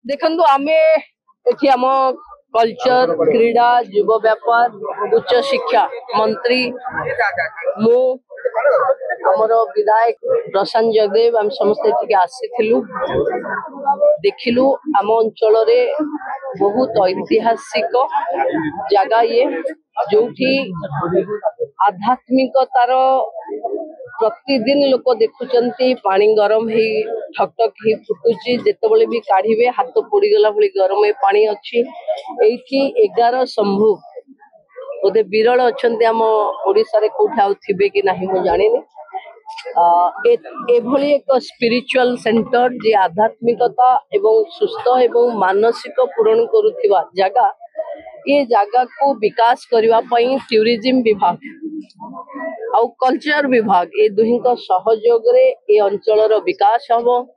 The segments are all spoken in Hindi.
देखो आम एठी आम कल्चर क्रीड़ा युव व्यापार उच्च शिक्षा मंत्री मु आमर विधायक प्रशांत जगदेव आम समस्त आसीलु देखिलु आम अंचल बहुत ऐतिहासिक जगह ये जो आध्यात्मिकतार प्रतिदिन लोक देखुंती पानी गरम ही ठकठक ही फुटुची जितेबले भी काढ़े हाथ पोड़गला भाई गरम पानी अच्छी ये 11 शंभु बोधे विरल अच्छा आम ओडिशा कौटे आवे कि ना मुझे जानी एभली एक स्पिरिचुअल सेंटर जे आध्यात्मिकता एवं सुस्थ एवं मानसिक पूरण करुवा जगह ये जगह को विकास करने टूरिज्म विभाग आउ कल्चर विभाग ये दुही सहयोग रे ये अंचल विकास हम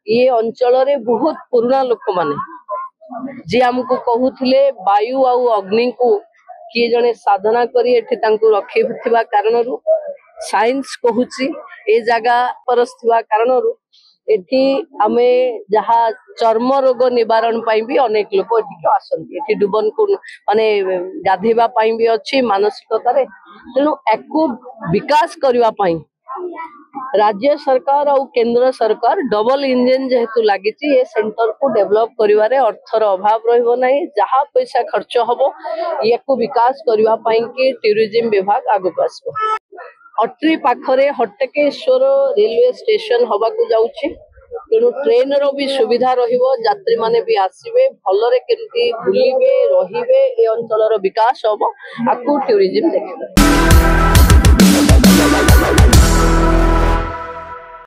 ये अंचल रे बहुत पुराना लोक माने जे हमको कहूथिले वायु आउ अग्नि को किए जने साधना करी एठी तांको रखिथिबा कारणरू साइंस कहूची ए जगह परस्थिबा कारणरू एठी आमे जहा चर्म रोग निवारण पाई भी अनेक लोक एठी आसंती एठी डुबन को माने गाधेबा पाई भी अछि मानसिकता रे तेनु एको विकास करबा पाई राज्य सरकार और केंद्र सरकार डबल इंजन जेहेतु लगी ये सेंटर को डेवलप करिवारे अर्थर अभाव रहिबो नहीं जहा पैसा खर्च हबो याको विकास करबा पाई के टूरिज्म विभाग आगु आसबो अट्री पाखरे हट्टकेश्वर रेलवे स्टेशन हवा को जाउछि तेणु ट्रेन रो भी सुविधा रहिबो यात्री माने भी आसीबे भलरे केमती बुलिबे रहिबे ए अंचलर विकास हबो आकु टूरिज्म देखिबे।